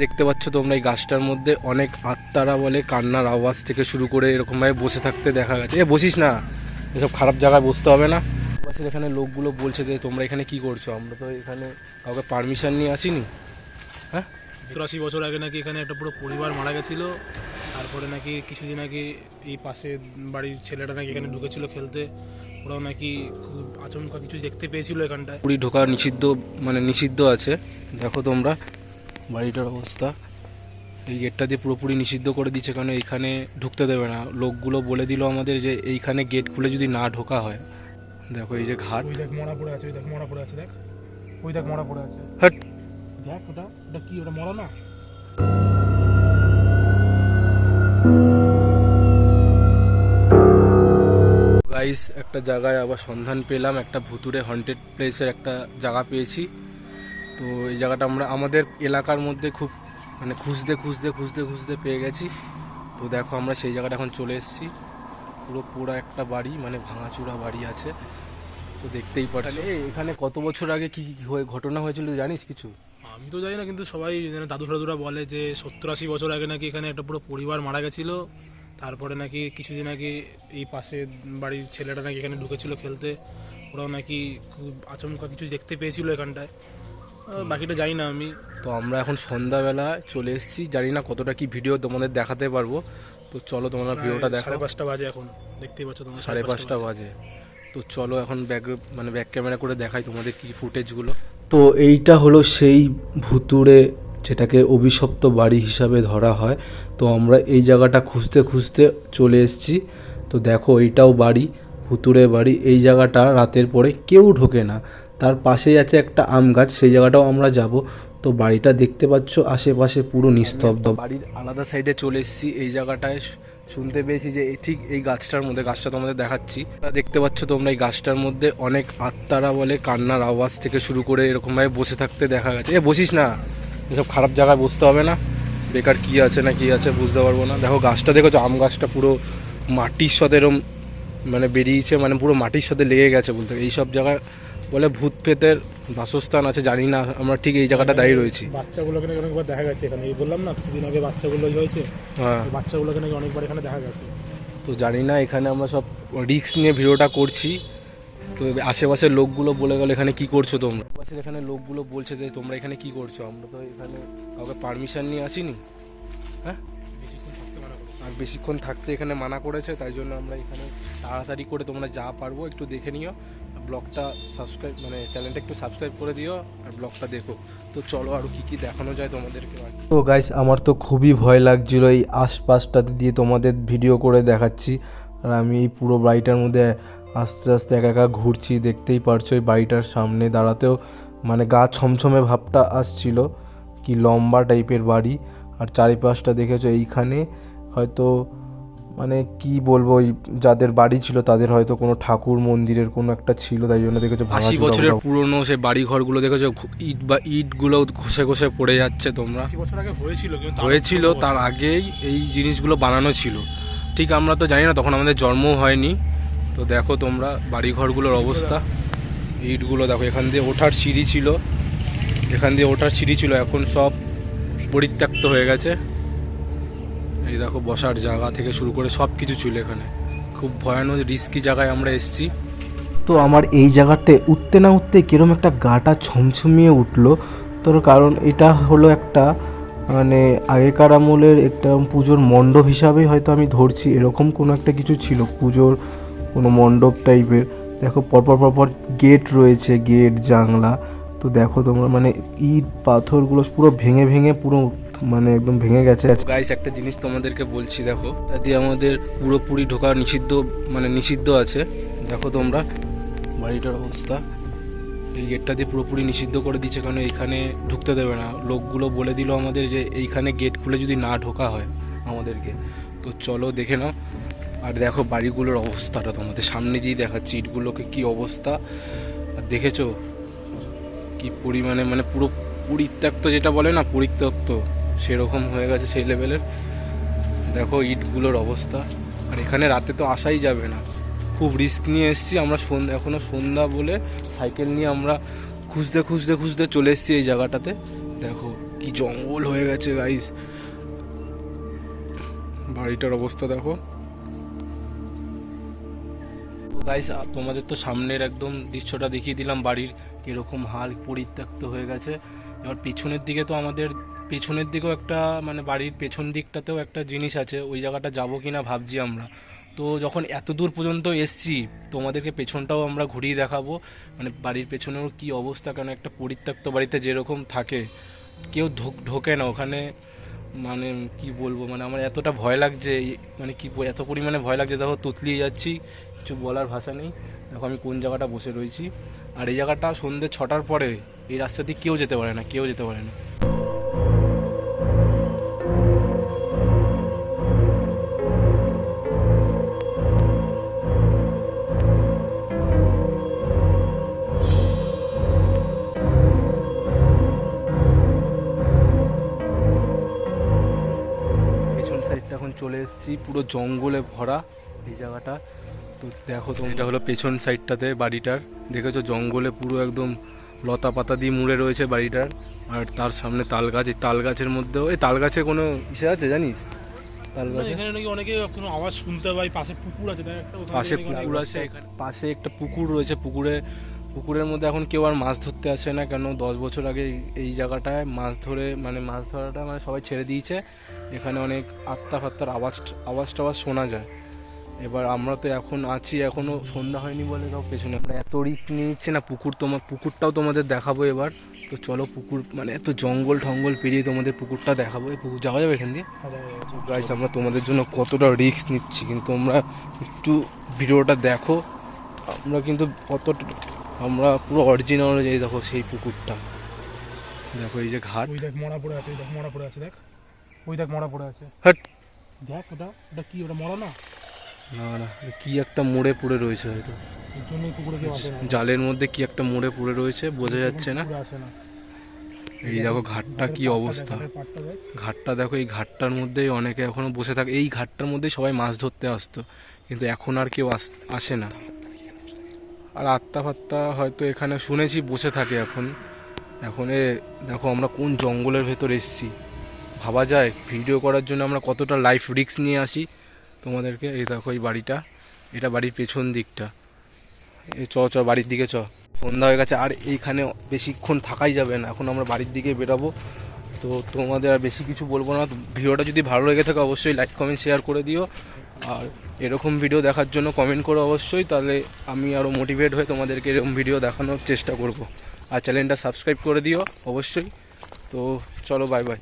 দেখতে পাচ্ছ তোমরা এই গাছটার মধ্যে অনেক আত্মারা বলে কান্নার আওয়াজ থেকে শুরু করে এরকমভাবে বসে থাকতে দেখা গেছে। বসিস না, এসব খারাপ জায়গায় বসতে হবে না। এখানে লোকগুলো বলছে যে তোমরা এখানে কি করছো, আমরা তো এখানে কাউকে পারমিশন নিয়ে আসিনি। হ্যাঁ, ৮৩ বছর আগে নাকি এখানে একটা পুরো পরিবার মারা গেছিল। তারপরে নাকি কিছুদিন আগে এই পাশে বাড়ির ছেলেটা নাকি এখানে ঢুকেছিল খেলতে। ওরাও নাকি খুব আচমকা কিছু দেখতে পেয়েছিল এখানটায়। পুরী ঢোকা নিষিদ্ধ, মানে নিষিদ্ধ আছে। দেখো তোমরা বাড়িটার অবস্থা, এই গেটটা দিয়ে পুরোপুরি নিষিদ্ধ করে দিচ্ছে, কারণ এইখানে ঢুকতে দেবে না। লোকগুলো বলে দিল আমাদের যে এইখানে গেট খুলে যদি না ঢোকা হয়। দেখো এই যে ঘাট, ওই দেখ মরা পড়ে আছে, ওই দেখ মরা পড়ে আছে, দেখ ওই দেখ মরা পড়ে আছে। হ্যাঁ দেখ ওটা ওটা কি, ওটা মরা না? গাইস, একটা জায়গায় আবার সন্ধান পেলাম, একটা ভুতুরে হন্টেড প্লেসের একটা জায়গা পেয়েছি। তো এই জায়গাটা আমরা আমাদের এলাকার মধ্যে খুব মানে খুঁজতে খুঁজতে খুঁজতে খুঁজতে পেয়ে গেছি। তো দেখো আমরা সেই জায়গাটা এখন চলে এসেছি। পুরো একটা বাড়ি, মানে ভাঙাচুরা বাড়ি আছে। তো দেখতেই পাচ্ছি এখানে কত বছর আগে কি ঘটনা হয়েছিল জানিস কিছু? আমি তো জানি না, কিন্তু সবাই দাদু ঠাদুরা বলে যে ৭০-৮০ বছর আগে নাকি এখানে একটা পুরো পরিবার মারা গেছিল। তারপরে নাকি কিছুদিন আগে এই পাশে বাড়ির ছেলেটা নাকি এখানে ঢুকেছিল খেলতে। ওরাও নাকি খুব আচমকা কিছু দেখতে পেয়েছিল এখানটায়। বাকিটা জানি না আমি। তো আমরা এখন সন্ধ্যাবেলা চলে এসেছি, জানি না কতটা কি ভিডিও তোমাদের দেখাতে পারবো। তো চলো তোমরা ভিডিওটা দেখো। ৫:৩০ বাজে এখন, দেখতেই পাচ্ছ তোমরা, ৫:৩০ বাজে। তো চলো এখন ব্যাক ক্যামেরা করে দেখাই তোমাদের কি ফুটেজগুলো। তো এইটা হলো সেই ভুতুড়ে, যেটাকে অভিশপ্ত বাড়ি হিসাবে ধরা হয়। তো আমরা এই জায়গাটা খুঁজতে খুঁজতে চলে এসেছি। তো দেখো এইটাও বাড়ি, ভুতুড়ে বাড়ি। এই জায়গাটা রাতের পরে কেউ ঢোকে না। তার পাশেই আছে একটা আম গাছ, সেই জায়গাটাও আমরা যাব। তো বাড়িটা দেখতে পাচ্ছ আশেপাশে পুরো নিস্তব্ধ। বাড়ির আলাদা সাইডে চলে এসেছি। এই জায়গাটায় শুনতে পেয়েছি যে ঠিক এই গাছটার মধ্যে, গাছটা তোমাদের দেখাচ্ছি, দেখতে পাচ্ছ তোমরা এই গাছটার মধ্যে অনেক আত্মারা বলে কান্নার আওয়াজ থেকে শুরু করে এরকমভাবে বসে থাকতে দেখা গেছে। বসিস না, এসব খারাপ জায়গায় বসতে হবে না। বেকার কি আছে না কি আছে বুঝতে পারবো না। দেখো গাছটা দেখেছো, আম গাছটা পুরো মাটির সাথে এরম মানে বেরিয়েছে, মানে পুরো মাটির সাথে লেগে গেছে বলতে। এইসব জায়গায় বলে ভূত প্রেতের বাসস্থান আছে, জানি না। আমরা ঠিক এই জায়গাটা দাঁড়িয়ে রয়েছি। বাচ্চাগুলোকে নাকি অনেকবার দেখা গেছে এখানে, এই বললাম না কিছুদিন আগে বাচ্চাগুলো হয়েছে। হ্যাঁ, বাচ্চাগুলোকে নাকি অনেকবার এখানে দেখা গেছে। তো জানি না, এখানে আমরা সব রিস্ক নিয়ে ভিডিওটা করছি। তো আশেপাশের লোকগুলো বলে গেল এখানে কি করছো তোমরা। এখানে লোকগুলো বলছে যে তোমরা এখানে কি করছো, আমরা তো এখানে কাউকে পারমিশন নিয়ে আসিনি। হ্যাঁ, আর বেশিক্ষণ থাকতে এখানে মানা করেছে, তাই জন্য আমরা এখানে তাড়াতাড়ি করে তোমরা যা পারবো একটু দেখে নিও। ব্লগটা সাবস্ক্রাইব, মানে চ্যানেলটা একটু সাবস্ক্রাইব করে দিও আর ব্লগটা দেখো। তো চলো আরও কী কী দেখানো যায় তোমাদেরকে। তো গাইস, আমার তো খুবই ভয় লাগছিল এই আশপাশটাতে দিয়ে তোমাদের ভিডিও করে দেখাচ্ছি। আর আমি এই পুরো বাড়িটার মধ্যে আস্তে আস্তে একা একা ঘুরছি, দেখতেই পারছো। এই বাড়িটার সামনে দাঁড়াতেও মানে গা ছমছমে ভাবটা আসছিল, কি লম্বা টাইপের বাড়ি। আর চারিপাশটা দেখেছো, এইখানে হয়তো মানে কি বলবো, ওই যাদের বাড়ি ছিল তাদের হয়তো কোনো ঠাকুর মন্দিরের কোনো একটা ছিল, তাই জন্য দেখেছো ৮০ বছরের পুরনো সেই বাড়ি ঘরগুলো দেখেছো, ইটগুলো ঘষে ঘষে পড়ে যাচ্ছে। তোমরা ৮০ বছর আগে হয়েছিল, তার আগেই এই জিনিসগুলো বানানো ছিল। ঠিক আমরা তো জানি না, তখন আমাদের জন্মও হয়নি। তো দেখো তোমরা বাড়ি ঘরগুলোর অবস্থা, ইটগুলো দেখো। এখান দিয়ে ওঠার সিঁড়ি ছিল, এখন সব পরিত্যক্ত হয়ে গেছে। এই দেখো বসার জায়গা থেকে শুরু করে সব কিছু ছিল এখানে। খুব ভয়ানক রিস্কি জায়গায় আমরা এসেছি। তো আমার এই জায়গাতে উঠতে না উঠতে কিরম একটা গাটা ছমছমিয়ে উঠলো। তোর কারণ এটা হলো একটা মানে আগেকার আমলের একটা পুজোর মণ্ডপ হিসাবে হয়তো আমি ধরছি, এরকম কোনো একটা কিছু ছিল, পুজোর কোনো মণ্ডপ টাইপের। দেখো পরপর গেট রয়েছে, গেট জানলা। তো দেখো তোমরা মানে ইট পাথরগুলো পুরো ভেঙে ভেঙে পুরো মানে একদম ভেঙে গেছে। গাইস, একটা জিনিস তোমাদেরকে বলছি, দেখো এটা দিয়ে আমাদের পুরোপুরি ঢোকা নিষিদ্ধ, মানে নিষিদ্ধ আছে। দেখো তোমরা বাড়িটার অবস্থা, এই গেটটা দিয়ে পুরোপুরি নিষিদ্ধ করে দিচ্ছে, কারণ এইখানে ঢুকতে দেবে না। লোকগুলো বলে দিল আমাদের যে এইখানে গেট খুলে যদি না ঢোকা হয় আমাদেরকে। তো চলো দেখে নাও। আর দেখো বাড়িগুলোর অবস্থাটা তোমাদের সামনে দিয়ে দেখাচ্ছি, ইটগুলোকে কি অবস্থা। আর দেখেছো কি পরিমাণে, মানে পুরো পরিত্যক্ত, যেটা বলে না পরিত্যক্ত, সেরকম হয়ে গেছে সেই লেভেলের। দেখো ইটগুলোর অবস্থা। আর এখানে রাতে তো আসাই যাবে না, খুব রিস্ক নিয়ে এসেছি আমরা। এখনও সন্ধ্যা বলে সাইকেল নিয়ে আমরা খুঁজতে চলে এসেছি এই জায়গাটাতে। দেখো কি জঙ্গল হয়ে গেছে গাইস, বাড়িটার অবস্থা দেখো। গাইস তোমাদের তো সামনের একদম দৃশ্যটা দেখিয়ে দিলাম বাড়ির কিরকম হাল, পরিত্যক্ত হয়ে গেছে। এবার পিছনের দিকে তো আমাদের পেছনের দিকেও একটা মানে বাড়ির পেছন দিকটাতেও একটা জিনিস আছে, ওই জায়গাটা যাবো কিনা ভাবছি আমরা। তো যখন এত দূর পর্যন্ত এসছি তোমাদেরকে পেছনটাও আমরা ঘুরিয়ে দেখাবো, মানে বাড়ির পেছনেও কি অবস্থা, কেন একটা পরিত্যক্ত বাড়িতে যেরকম থাকে কেউ ঢোকে না ওখানে। মানে কি বলবো, মানে আমার এতটা ভয় লাগছে, মানে কি এত পরিমাণে ভয় লাগছে, দেখো তুতলিয়ে যাচ্ছি, কিছু বলার ভাষা নেই। দেখো আমি কোন জায়গাটা বসে রয়েছি, আর এই জায়গাটা সন্ধ্যে 6টার পরে এই রাস্তা দিয়ে কেউ যেতে পারে না, কেউ যেতে পারে না। পেছন সাইডটা এখন চলে এসেছি, পুরো জঙ্গলে ভরা এই জায়গাটা। তো দেখো তো, এটা হলো পেছন সাইডটাতে বাড়িটার, দেখেছো জঙ্গলে পুরো একদম লতা পাতা দিয়ে মুড়ে রয়েছে বাড়িটার। আর তার সামনে তাল গাছ, এই তাল গাছের মধ্যেও, এই তাল গাছে কোনো ইসে আছে জানিস? তাল গাছে এখানে নাকি অনেকে কোনো আওয়াজ শুনতে পাই, পাশে পুকুর আছে, পাশে পুকুর আছে, এখানে পাশে একটা পুকুর রয়েছে, পুকুরের মধ্যে এখন কেউ আর মাছ ধরতে আসে না, কেন 10 বছর আগে এই জায়গাটায় মাছ ধরাটা মানে সবাই ছেড়ে দিয়েছে। এখানে অনেক আত্মা ফাত্তার আওয়াজ টাওয়াজ শোনা যায়। এবার আমরা তো এখন আছি, এখনও সন্ধ্যা হয়নি বলে তাও পেছনে আমরা এত রিস্ক নিয়ে নিচ্ছে না। পুকুরটাও তোমাদের দেখাবো এবার। তো চলো, পুকুর মানে এত জঙ্গল ঠঙ্গল পেরিয়ে তোমাদের পুকুরটা দেখাবো। এই পুকুর যাওয়া যাবে এখান দিয়ে? গাইস আমরা তোমাদের জন্য কতটা রিস্ক নিচ্ছি, কিন্তু তোমরা একটু ভিডিওটা দেখো। আমরা কিন্তু আমরা পুরো অরিজিনাল, এই দেখো সেই পুকুরটা, দেখো এই যে ঘাট, ওই দেখ মরা পড়ে আছে, দেখ মরা পড়ে আছে, দেখ ওই দেখ মরা পড়ে আছে, হাট দেখ ওটা কি, ওটা মরা না? না না, কি একটা মোড়ে পড়ে রয়েছে হয়তো, এর জন্যই পুকুরে কেউ আসে না, জালের মধ্যে কি একটা মোড়ে পড়ে রয়েছে, বোঝা যাচ্ছে না। পুকুরে আসে না। এই দেখো ঘাটটা কি অবস্থা, ঘাটটা দেখো, এই ঘাটটার মধ্যেই অনেকে এখনো বসে থাকে, এই ঘাটটার মধ্যেই সবাই মাছ ধরতে আসতো, কিন্তু এখন আর কেউ আসে না। আর আত্মা ফাত্তা হয়তো এখানে শুনেছি বসে থাকে এখন। দেখো আমরা কোন জঙ্গলের ভেতর এসেছি, ভাবা যায় ভিডিও করার জন্য আমরা কতটা লাইফ রিস্ক নিয়ে আসি তোমাদেরকে। এই দেখো এই বাড়িটা, এটা বাড়ির পেছন দিকটা। চ বাড়ির দিকে চ, সন্ধ্যা হয়ে গেছে, আর এইখানে বেশিক্ষণ থাকাই যাবে না, এখন আমরা বাড়ির দিকে বেরাবো। তো তোমাদের আর বেশি কিছু বলবো না। ভিডিওটা যদি ভালো লেগে থাকে অবশ্যই লাইক কমেন্ট শেয়ার করে দিও, আর এরকম ভিডিও দেখার জন্য কমেন্ট করো অবশ্যই, তাহলে আমি আরও মোটিভেট হয়ে তোমাদেরকে এরকম ভিডিও দেখানোর চেষ্টা করব। আর চ্যানেলটা সাবস্ক্রাইব করে দিও অবশ্যই। তো চলো, বাই বাই।